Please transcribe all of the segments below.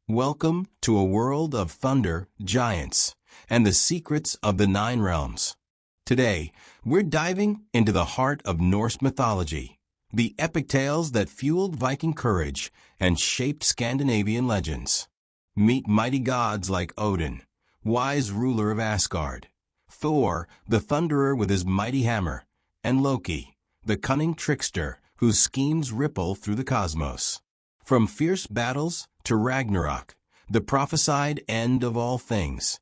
Welcome to a world of thunder, giants, and the secrets of the Nine Realms. Today, we're diving into the heart of Norse mythology, the epic tales that fueled Viking courage and shaped Scandinavian legends. Meet mighty gods like Odin, wise ruler of Asgard, Thor, the thunderer with his mighty hammer, and Loki, the cunning trickster whose schemes ripple through the cosmos. From fierce battles to Ragnarok, the prophesied end of all things,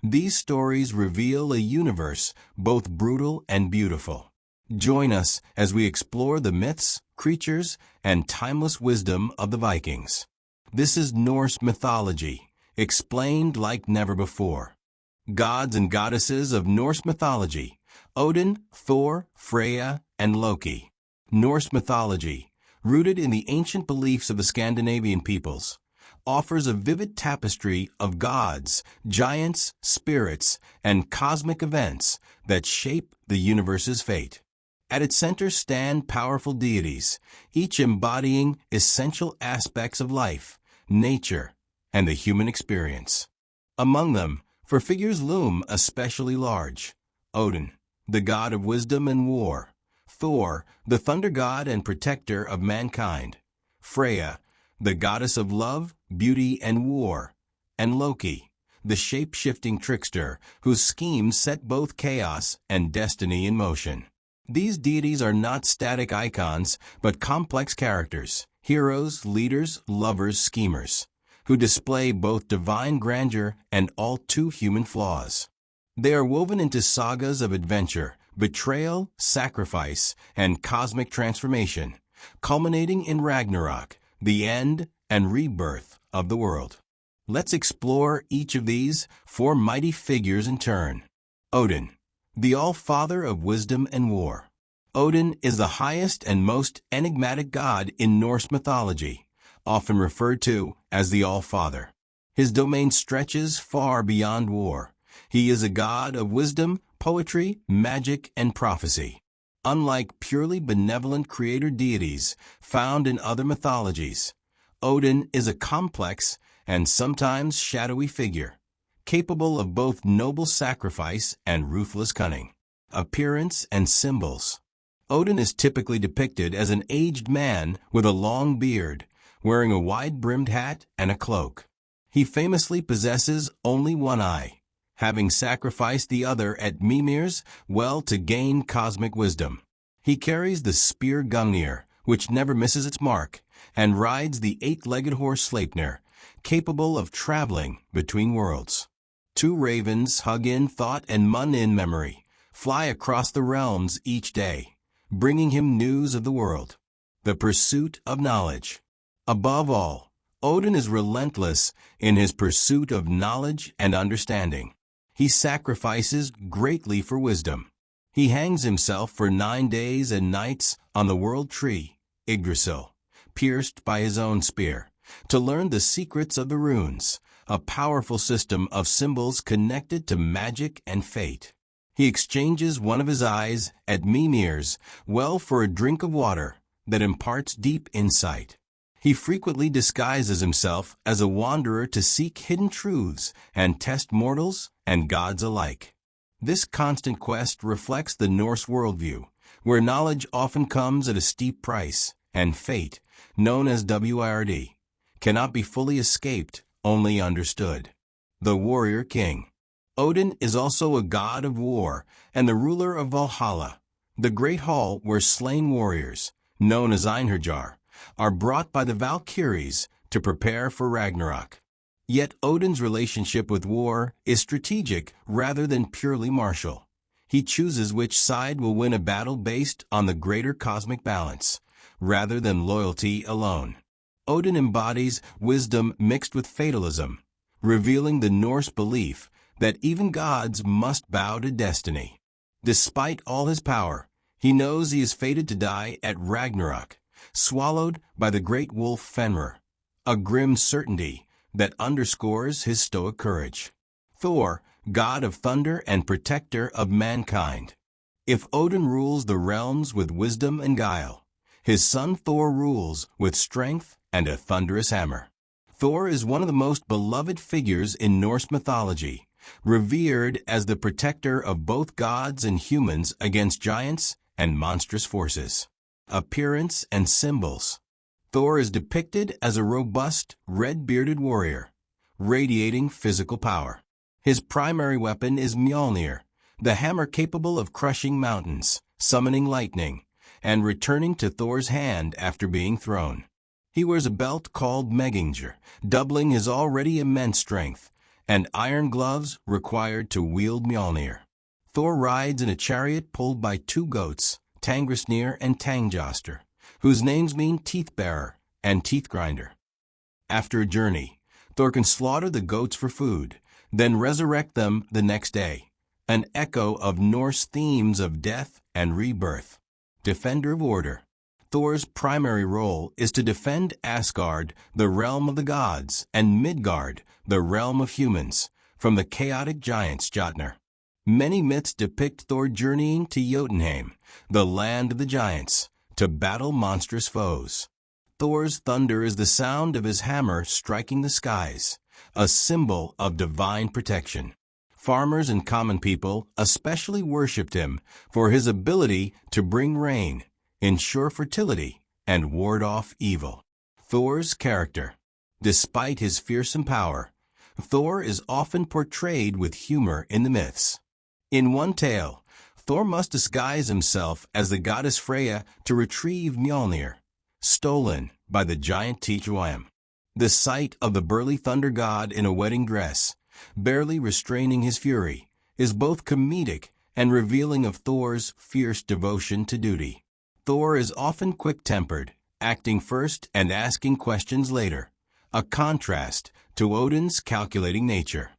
these stories reveal a universe both brutal and beautiful. Join us as we explore the myths, creatures, and timeless wisdom of the Vikings. This is Norse mythology, explained like never before. Gods and goddesses of Norse mythology: Odin, Thor, Freya, and Loki. Norse mythology, rooted in the ancient beliefs of the Scandinavian peoples, offers a vivid tapestry of gods, giants, spirits, and cosmic events that shape the universe's fate. At its center stand powerful deities, each embodying essential aspects of life, nature, and the human experience. Among them, four figures loom especially large: Odin, the god of wisdom and war; Thor, the thunder god and protector of mankind; Freya, the goddess of love, beauty, and war; and Loki, the shape-shifting trickster whose schemes set both chaos and destiny in motion. These deities are not static icons, but complex characters, heroes, leaders, lovers, schemers, who display both divine grandeur and all too human flaws. They are woven into sagas of adventure, betrayal, sacrifice, and cosmic transformation, culminating in Ragnarok, the end and rebirth of the world. Let's explore each of these four mighty figures in turn. Odin, the all-father of wisdom and war. Odin is the highest and most enigmatic god in Norse mythology, often referred to as the All-Father. His domain stretches far beyond war. He is a god of wisdom, poetry, magic, and prophecy. Unlike purely benevolent creator deities found in other mythologies, Odin is a complex and sometimes shadowy figure, capable of both noble sacrifice and ruthless cunning. Appearance and symbols. Odin is typically depicted as an aged man with a long beard, wearing a wide-brimmed hat and a cloak. He famously possesses only one eye, having sacrificed the other at Mimir's well to gain cosmic wisdom. He carries the spear Gungnir, which never misses its mark, and rides the eight-legged horse Sleipnir, capable of traveling between worlds. Two ravens, Hugin thought and Mun in memory, fly across the realms each day, bringing him news of the world. The pursuit of knowledge. Above all, Odin is relentless in his pursuit of knowledge and understanding. He sacrifices greatly for wisdom. He hangs himself for 9 days and nights on the world tree, Yggdrasil, pierced by his own spear, to learn the secrets of the runes, a powerful system of symbols connected to magic and fate. He exchanges one of his eyes at Mimir's well for a drink of water that imparts deep insight. He frequently disguises himself as a wanderer to seek hidden truths and test mortals and gods alike. This constant quest reflects the Norse worldview, where knowledge often comes at a steep price, and fate, known as WIRD, cannot be fully escaped, only understood. The Warrior King. Odin is also a god of war and the ruler of Valhalla, the great hall where slain warriors, known as Einherjar, are brought by the Valkyries to prepare for Ragnarok. Yet Odin's relationship with war is strategic rather than purely martial. He chooses which side will win a battle based on the greater cosmic balance, rather than loyalty alone. Odin embodies wisdom mixed with fatalism, revealing the Norse belief that even gods must bow to destiny. Despite all his power, he knows he is fated to die at Ragnarok, swallowed by the great wolf Fenrir, a grim certainty that underscores his stoic courage. Thor, god of thunder and protector of mankind. If Odin rules the realms with wisdom and guile, his son Thor rules with strength and a thunderous hammer. Thor is one of the most beloved figures in Norse mythology, revered as the protector of both gods and humans against giants and monstrous forces. Appearance and symbols. Thor is depicted as a robust, red-bearded warrior, radiating physical power. His primary weapon is Mjolnir, the hammer capable of crushing mountains, summoning lightning, and returning to Thor's hand after being thrown. He wears a belt called Megingr, doubling his already immense strength, and iron gloves required to wield Mjolnir. Thor rides in a chariot pulled by two goats, Tangrisnir and Tangjoster, whose names mean teeth-bearer and teeth-grinder. After a journey, Thor can slaughter the goats for food, then resurrect them the next day, an echo of Norse themes of death and rebirth. Defender of order. Thor's primary role is to defend Asgard, the realm of the gods, and Midgard, the realm of humans, from the chaotic giants Jotnar. Many myths depict Thor journeying to Jotunheim, the land of the giants, to battle monstrous foes. Thor's thunder is the sound of his hammer striking the skies, a symbol of divine protection. Farmers and common people especially worshipped him for his ability to bring rain, ensure fertility, and ward off evil. Thor's character. Despite his fearsome power, Thor is often portrayed with humor in the myths. In one tale, Thor must disguise himself as the goddess Freya to retrieve Mjolnir, stolen by the giant Tiamat. The sight of the burly thunder god in a wedding dress, barely restraining his fury, is both comedic and revealing of Thor's fierce devotion to duty. Thor is often quick-tempered, acting first and asking questions later, a contrast to Odin's calculating nature.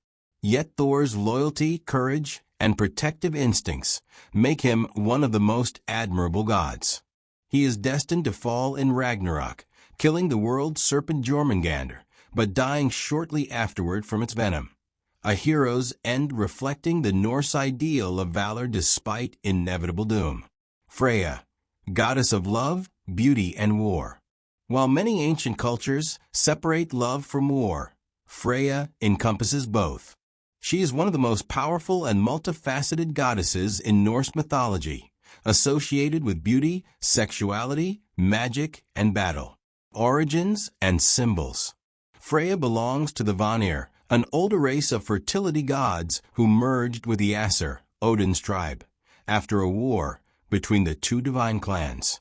Yet Thor's loyalty, courage, and protective instincts make him one of the most admirable gods. He is destined to fall in Ragnarok, killing the world serpent Jormungandr, but dying shortly afterward from its venom. A hero's end reflecting the Norse ideal of valor despite inevitable doom. Freya, goddess of love, beauty, and war. While many ancient cultures separate love from war, Freya encompasses both. She is one of the most powerful and multifaceted goddesses in Norse mythology, associated with beauty, sexuality, magic, and battle. Origins and symbols. Freya belongs to the Vanir, an older race of fertility gods who merged with the Aesir, Odin's tribe, after a war between the two divine clans.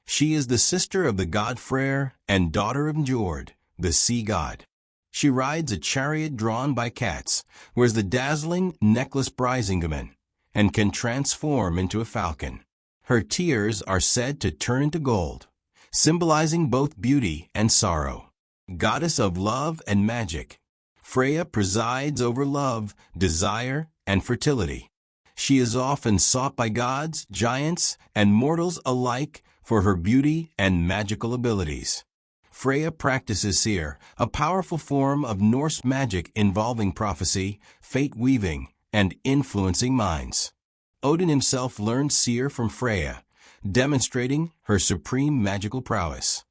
She is the sister of the god Freyr and daughter of Njord, the sea god. She rides a chariot drawn by cats, wears the dazzling necklace Brisingamen, and can transform into a falcon. Her tears are said to turn into gold, symbolizing both beauty and sorrow. Goddess of love and magic. Freya presides over love, desire, and fertility. She is often sought by gods, giants, and mortals alike for her beauty and magical abilities. Freya practices Seer, a powerful form of Norse magic involving prophecy, fate-weaving, and influencing minds. Odin himself learned Seer from Freya, demonstrating her supreme magical prowess.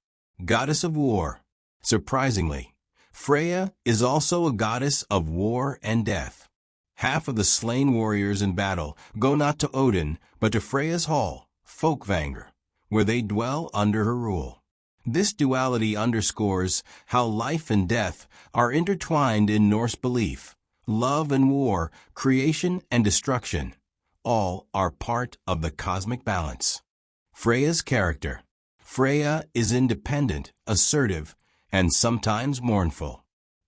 Goddess of war. Surprisingly, Freya is also a goddess of war and death. Half of the slain warriors in battle go not to Odin, but to Freya's hall, Folkvangr, where they dwell under her rule. This duality underscores how life and death are intertwined in Norse belief. Love and war, creation and destruction, all are part of the cosmic balance. Freya's character. Freya is independent, assertive, and sometimes mournful.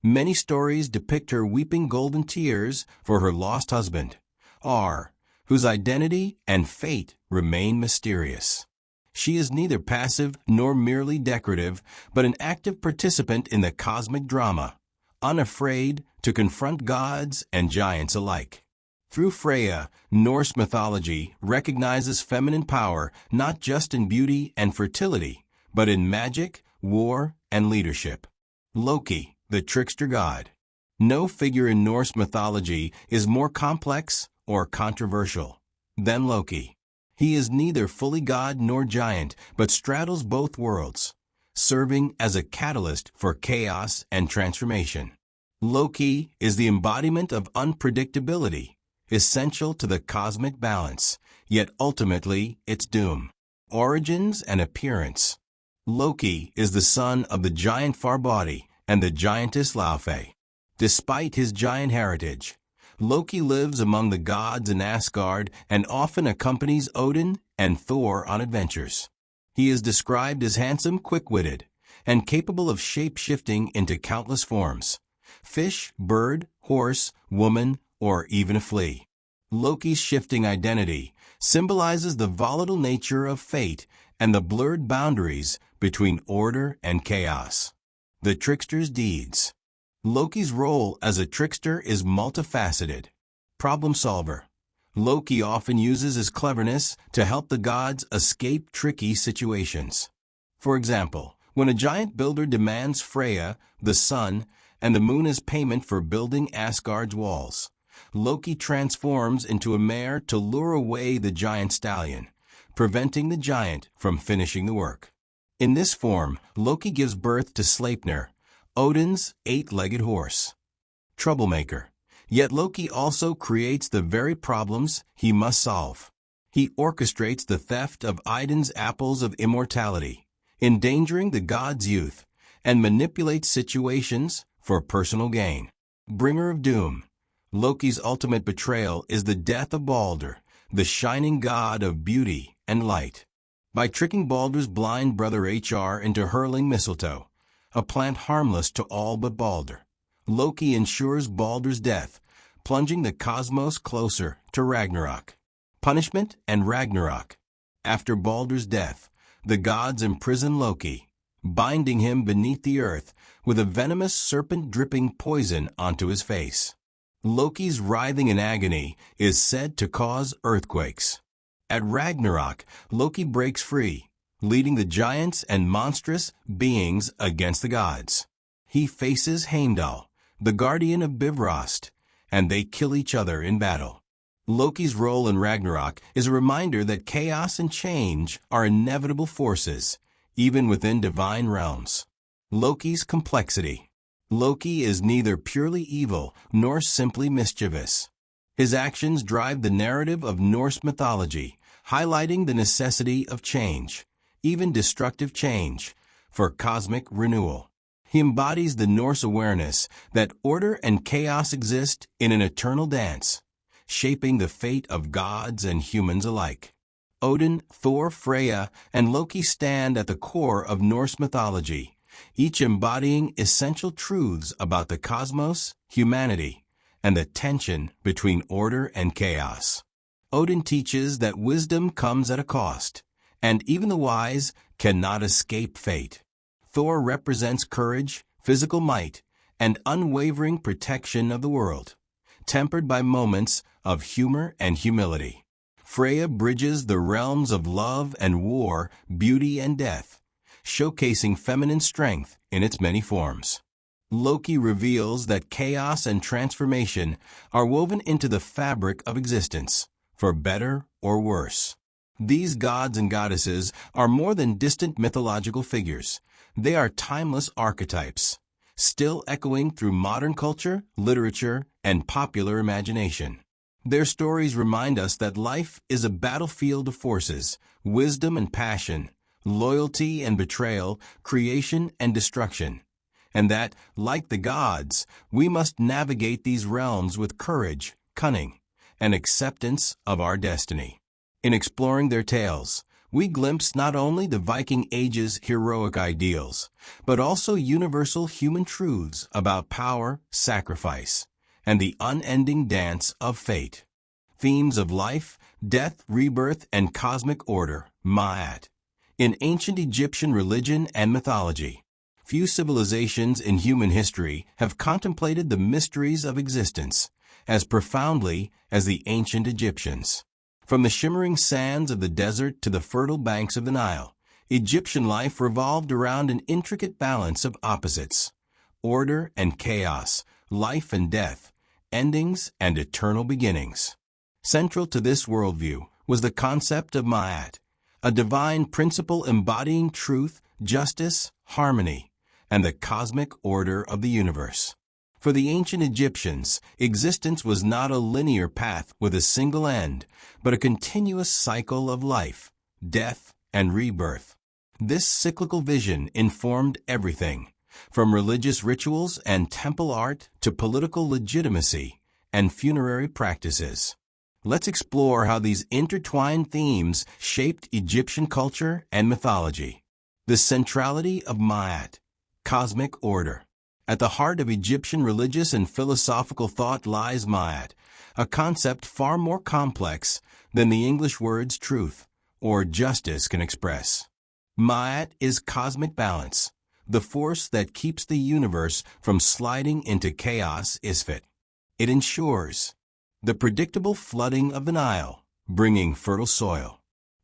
Many stories depict her weeping golden tears for her lost husband, Ar, whose identity and fate remain mysterious. She is neither passive nor merely decorative, but an active participant in the cosmic drama, unafraid to confront gods and giants alike. Through Freya, Norse mythology recognizes feminine power not just in beauty and fertility, but in magic, war, and leadership. Loki, the trickster god. No figure in Norse mythology is more complex or controversial than Loki. He is neither fully god nor giant, but straddles both worlds, serving as a catalyst for chaos and transformation. Loki is the embodiment of unpredictability, essential to the cosmic balance, yet ultimately its doom. Origins and appearance. Loki is the son of the giant Farbauti and the giantess Laufey. Despite his giant heritage, Loki lives among the gods in Asgard and often accompanies Odin and Thor on adventures. He is described as handsome, quick-witted, and capable of shape-shifting into countless forms: fish, bird, horse, woman, or even a flea. Loki's shifting identity symbolizes the volatile nature of fate and the blurred boundaries between order and chaos. The trickster's deeds. Loki's role as a trickster is multifaceted. Problem solver. Loki often uses his cleverness to help the gods escape tricky situations. For example, when a giant builder demands Freya, the sun, and the moon as payment for building Asgard's walls, Loki transforms into a mare to lure away the giant stallion, preventing the giant from finishing the work. In this form, Loki gives birth to Sleipnir, Odin's eight-legged horse. Troublemaker. Yet Loki also creates the very problems he must solve. He orchestrates the theft of Idun's apples of immortality, endangering the god's youth, and manipulates situations for personal gain. Bringer of doom. Loki's ultimate betrayal is the death of Balder, the shining god of beauty and light. By tricking Balder's blind brother Hr into hurling mistletoe, a plant harmless to all but Balder, Loki ensures Balder's death, plunging the cosmos closer to Ragnarok. Punishment and Ragnarok. After Balder's death, the gods imprison Loki, binding him beneath the earth with a venomous serpent dripping poison onto his face. Loki's writhing in agony is said to cause earthquakes. At Ragnarok, Loki breaks free, leading the giants and monstrous beings against the gods. He faces Heimdall, the guardian of Bifrost, and they kill each other in battle. Loki's role in Ragnarok is a reminder that chaos and change are inevitable forces, even within divine realms. Loki's complexity. Loki is neither purely evil nor simply mischievous. His actions drive the narrative of Norse mythology, highlighting the necessity of change, even destructive change, for cosmic renewal. He embodies the Norse awareness that order and chaos exist in an eternal dance, shaping the fate of gods and humans alike. Odin, Thor, Freya, and Loki stand at the core of Norse mythology, each embodying essential truths about the cosmos, humanity, and the tension between order and chaos. Odin teaches that wisdom comes at a cost, and even the wise cannot escape fate. Thor represents courage, physical might, and unwavering protection of the world, tempered by moments of humor and humility. Freya bridges the realms of love and war, beauty and death, showcasing feminine strength in its many forms. Loki reveals that chaos and transformation are woven into the fabric of existence, for better or worse. These gods and goddesses are more than distant mythological figures. They are timeless archetypes, still echoing through modern culture, literature, and popular imagination. Their stories remind us that life is a battlefield of forces, wisdom and passion, loyalty and betrayal, creation and destruction, and that, like the gods, we must navigate these realms with courage, cunning, and acceptance of our destiny. In exploring their tales, we glimpse not only the Viking Age's heroic ideals, but also universal human truths about power, sacrifice, and the unending dance of fate. Themes of life, death, rebirth, and cosmic order, Ma'at. In ancient Egyptian religion and mythology, few civilizations in human history have contemplated the mysteries of existence as profoundly as the ancient Egyptians. From the shimmering sands of the desert to the fertile banks of the Nile, Egyptian life revolved around an intricate balance of opposites: order and chaos, life and death, endings and eternal beginnings. Central to this worldview was the concept of Ma'at, a divine principle embodying truth, justice, harmony, and the cosmic order of the universe. For the ancient Egyptians, existence was not a linear path with a single end, but a continuous cycle of life, death, and rebirth. This cyclical vision informed everything, from religious rituals and temple art to political legitimacy and funerary practices. Let's explore how these intertwined themes shaped Egyptian culture and mythology. The centrality of Ma'at, cosmic order. At the heart of Egyptian religious and philosophical thought lies Ma'at, a concept far more complex than the English words truth or justice can express. Ma'at is cosmic balance, the force that keeps the universe from sliding into chaos. Isfet. It ensures the predictable flooding of the Nile, bringing fertile soil,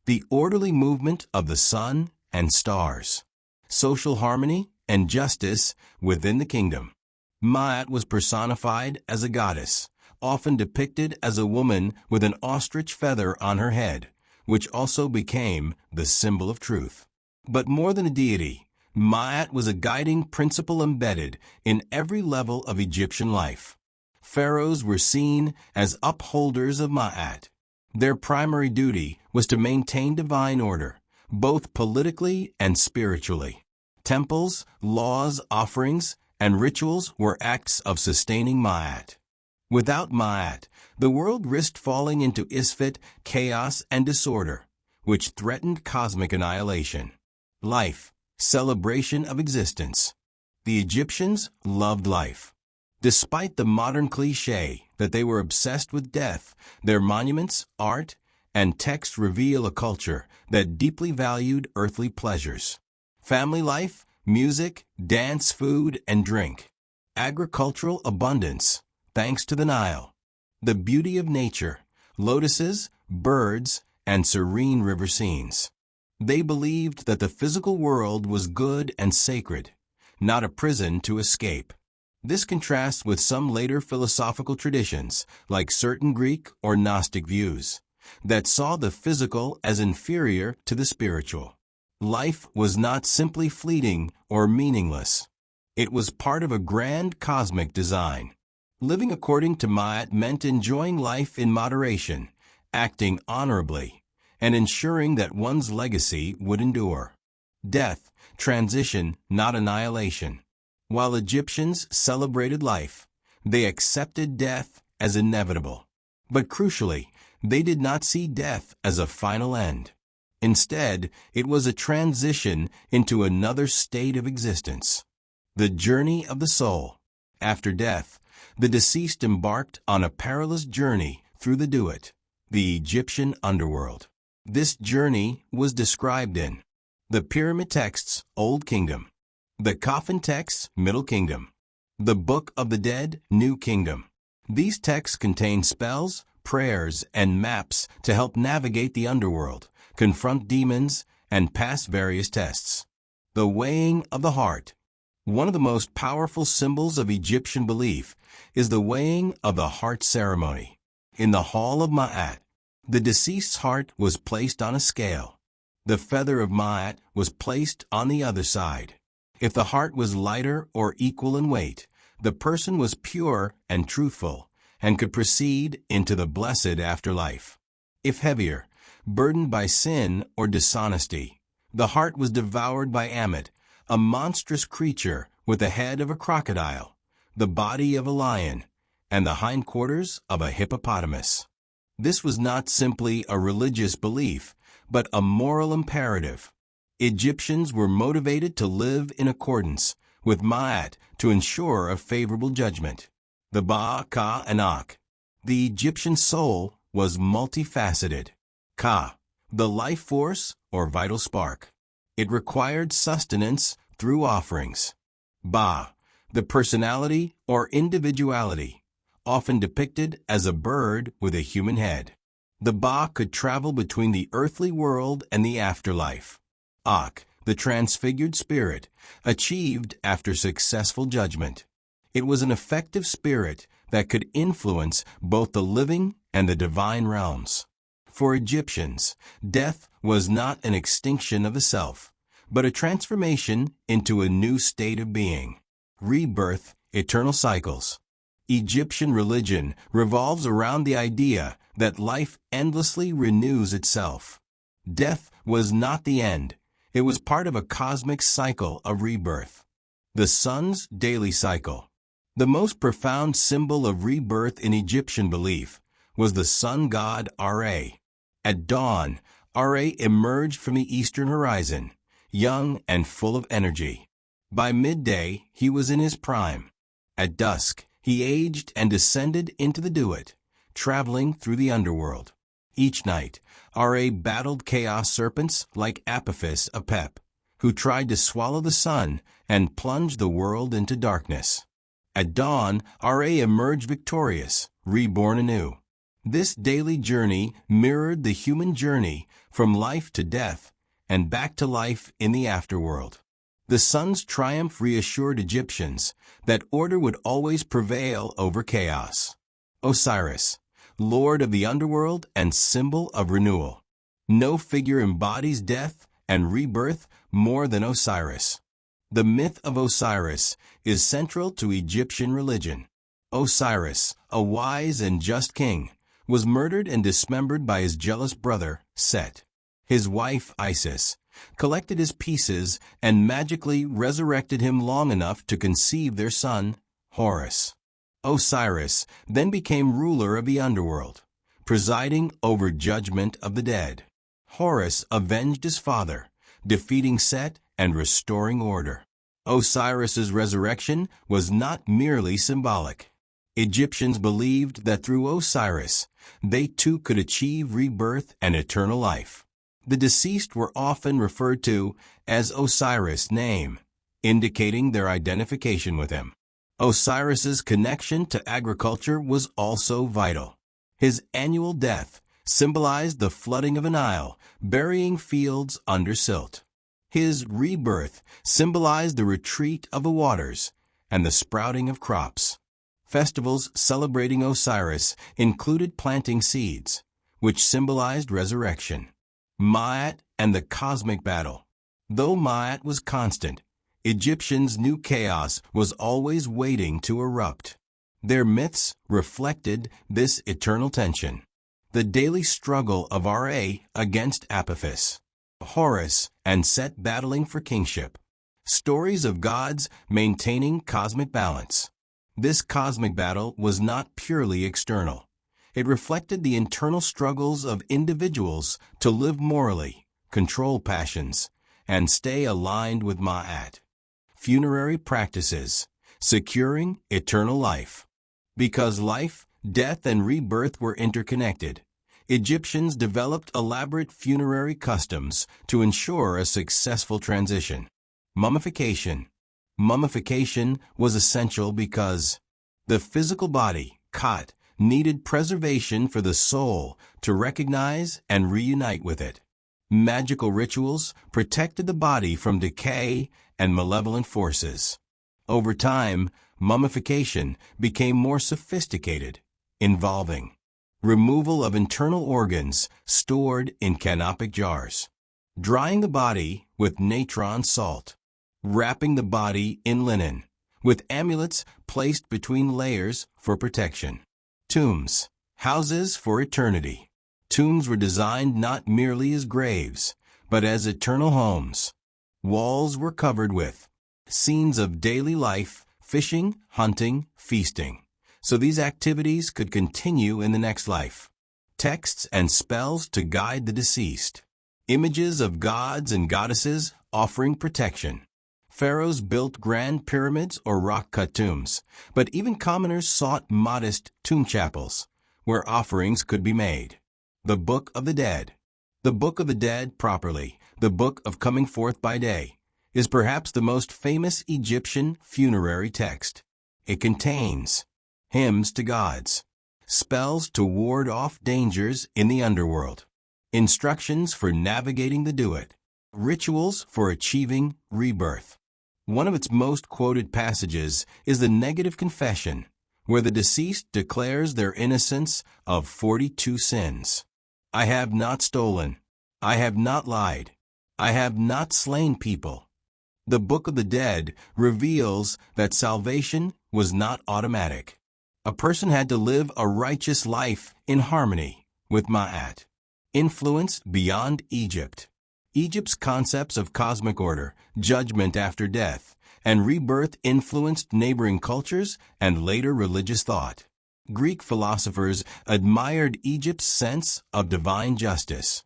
the orderly movement of the sun and stars, social harmony and justice within the kingdom. Ma'at was personified as a goddess, often depicted as a woman with an ostrich feather on her head, which also became the symbol of truth. But more than a deity, Ma'at was a guiding principle embedded in every level of Egyptian life. Pharaohs were seen as upholders of Ma'at. Their primary duty was to maintain divine order, both politically and spiritually. Temples, laws, offerings, and rituals were acts of sustaining Ma'at. Without Ma'at, the world risked falling into Isfet, chaos, and disorder, which threatened cosmic annihilation. Life, celebration of existence. The Egyptians loved life. Despite the modern cliché that they were obsessed with death, their monuments, art, and texts reveal a culture that deeply valued earthly pleasures. Family life, music, dance, food, and drink. Agricultural abundance, thanks to the Nile. The beauty of nature, lotuses, birds, and serene river scenes. They believed that the physical world was good and sacred, not a prison to escape. This contrasts with some later philosophical traditions, like certain Greek or Gnostic views, that saw the physical as inferior to the spiritual. Life was not simply fleeting or meaningless. It was part of a grand cosmic design. Living according to Ma'at meant enjoying life in moderation, acting honorably, and ensuring that one's legacy would endure. Death, transition, not annihilation. While Egyptians celebrated life, they accepted death as inevitable. But crucially, they did not see death as a final end. Instead, it was a transition into another state of existence. The journey of the soul. After death, the deceased embarked on a perilous journey through the Duat, the Egyptian underworld. This journey was described in the Pyramid Texts, Old Kingdom, the Coffin Texts, Middle Kingdom, the Book of the Dead, New Kingdom. These texts contain spells, prayers, and maps to help navigate the underworld, confront demons, and pass various tests. The weighing of the heart. One of the most powerful symbols of Egyptian belief is the weighing of the heart ceremony. In the Hall of Ma'at, the deceased's heart was placed on a scale. The feather of Ma'at was placed on the other side. If the heart was lighter or equal in weight, the person was pure and truthful and could proceed into the blessed afterlife. If heavier, burdened by sin or dishonesty, the heart was devoured by Ammit, a monstrous creature with the head of a crocodile, the body of a lion, and the hindquarters of a hippopotamus. This was not simply a religious belief, but a moral imperative. Egyptians were motivated to live in accordance with Ma'at to ensure a favorable judgment. The Ba, Ka, and Ak. The Egyptian soul was multifaceted. Ka, the life force or vital spark. It required sustenance through offerings. Ba, the personality or individuality, often depicted as a bird with a human head. The Ba could travel between the earthly world and the afterlife. Ak, the transfigured spirit, achieved after successful judgment. It was an effective spirit that could influence both the living and the divine realms. For Egyptians, death was not an extinction of the self, but a transformation into a new state of being. Rebirth, eternal cycles. Egyptian religion revolves around the idea that life endlessly renews itself. Death was not the end. It was part of a cosmic cycle of rebirth. The sun's daily cycle. The most profound symbol of rebirth in Egyptian belief was the sun god Ra. At dawn, Ra emerged from the eastern horizon, young and full of energy. By midday, he was in his prime. At dusk, he aged and descended into the Duat, traveling through the underworld. Each night, Ra battled chaos serpents like Apophis Apep, who tried to swallow the sun and plunge the world into darkness. At dawn, Ra emerged victorious, reborn anew. This daily journey mirrored the human journey from life to death and back to life in the afterworld. The sun's triumph reassured Egyptians that order would always prevail over chaos. Osiris, lord of the underworld and symbol of renewal. No figure embodies death and rebirth more than Osiris. The myth of Osiris is central to Egyptian religion. Osiris, a wise and just king, was murdered and dismembered by his jealous brother, Set. His wife, Isis, collected his pieces and magically resurrected him long enough to conceive their son, Horus. Osiris then became ruler of the underworld, presiding over judgment of the dead. Horus avenged his father, defeating Set and restoring order. Osiris's resurrection was not merely symbolic. Egyptians believed that through Osiris, they too could achieve rebirth and eternal life. The deceased were often referred to as Osiris' name, indicating their identification with him. Osiris's connection to agriculture was also vital. His annual death symbolized the flooding of a Nile, burying fields under silt. His rebirth symbolized the retreat of the waters and the sprouting of crops. Festivals celebrating Osiris included planting seeds, which symbolized resurrection. Ma'at and the cosmic battle. Though Ma'at was constant, Egyptians knew chaos was always waiting to erupt. Their myths reflected this eternal tension. The daily struggle of Ra against Apophis, Horus, and Set battling for kingship. Stories of gods maintaining cosmic balance. This cosmic battle was not purely external. It reflected the internal struggles of individuals to live morally, control passions, and stay aligned with Ma'at. Funerary practices, securing eternal life. Because life, death, and rebirth were interconnected, Egyptians developed elaborate funerary customs to ensure a successful transition. Mummification. Mummification was essential because the physical body, Khat, needed preservation for the soul to recognize and reunite with it. Magical rituals protected the body from decay and malevolent forces. Over time, mummification became more sophisticated, involving removal of internal organs stored in canopic jars, drying the body with natron salt, wrapping the body in linen, with amulets placed between layers for protection. Tombs, houses for eternity. Tombs were designed not merely as graves, but as eternal homes. Walls were covered with scenes of daily life, fishing, hunting, feasting, so these activities could continue in the next life. Texts and spells to guide the deceased. Images of gods and goddesses offering protection. Pharaohs built grand pyramids or rock-cut tombs, but even commoners sought modest tomb chapels, where offerings could be made. The Book of the Dead. The Book of the Dead, properly, the Book of Coming Forth by Day, is perhaps the most famous Egyptian funerary text. It contains hymns to gods, spells to ward off dangers in the underworld, instructions for navigating the Duat, rituals for achieving rebirth. One of its most quoted passages is the Negative Confession, where the deceased declares their innocence of 42 sins. I have not stolen. I have not lied. I have not slain people. The Book of the Dead reveals that salvation was not automatic. A person had to live a righteous life in harmony with Ma'at. Influenced beyond Egypt. Egypt's concepts of cosmic order, judgment after death, and rebirth influenced neighboring cultures and later religious thought. Greek philosophers admired Egypt's sense of divine justice.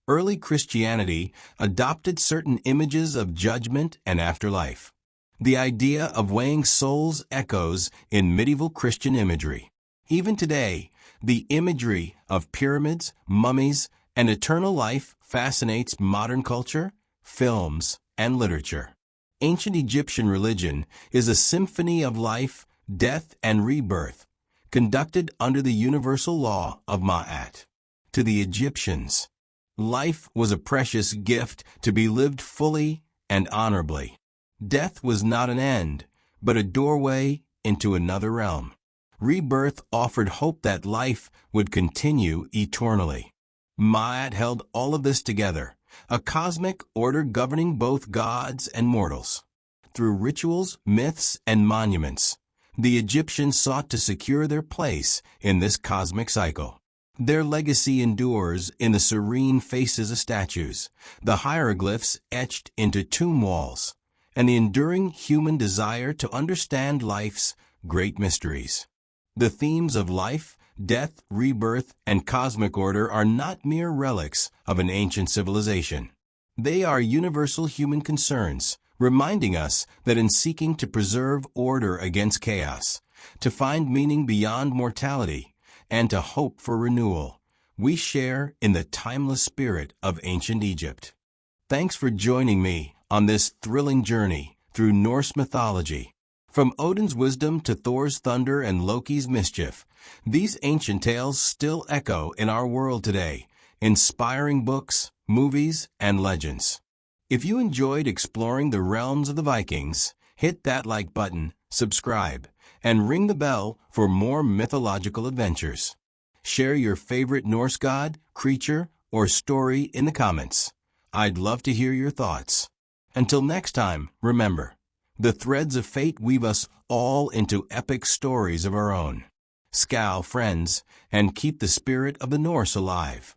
Early Christianity adopted certain images of judgment and afterlife. The idea of weighing souls echoes in medieval Christian imagery. Even today, the imagery of pyramids, mummies, and eternal life fascinates modern culture, films, and literature. Ancient Egyptian religion is a symphony of life, death, and rebirth, conducted under the universal law of Ma'at. To the Egyptians, life was a precious gift to be lived fully and honorably. Death was not an end, but a doorway into another realm. Rebirth offered hope that life would continue eternally. Ma'at held all of this together, a cosmic order governing both gods and mortals. Through rituals, myths, and monuments, the Egyptians sought to secure their place in this cosmic cycle. Their legacy endures in the serene faces of statues, the hieroglyphs etched into tomb walls, and the enduring human desire to understand life's great mysteries. The themes of life, death, rebirth, and cosmic order are not mere relics of an ancient civilization. They are universal human concerns, reminding us that in seeking to preserve order against chaos, to find meaning beyond mortality, and to hope for renewal, we share in the timeless spirit of ancient Egypt. Thanks for joining me on this thrilling journey through Norse mythology. From Odin's wisdom to Thor's thunder and Loki's mischief, these ancient tales still echo in our world today, inspiring books, movies, and legends. If you enjoyed exploring the realms of the Vikings, hit that like button, subscribe, and ring the bell for more mythological adventures. Share your favorite Norse god, creature, or story in the comments. I'd love to hear your thoughts. Until next time, remember, the threads of fate weave us all into epic stories of our own. Scowl, friends, and keep the spirit of the Norse alive.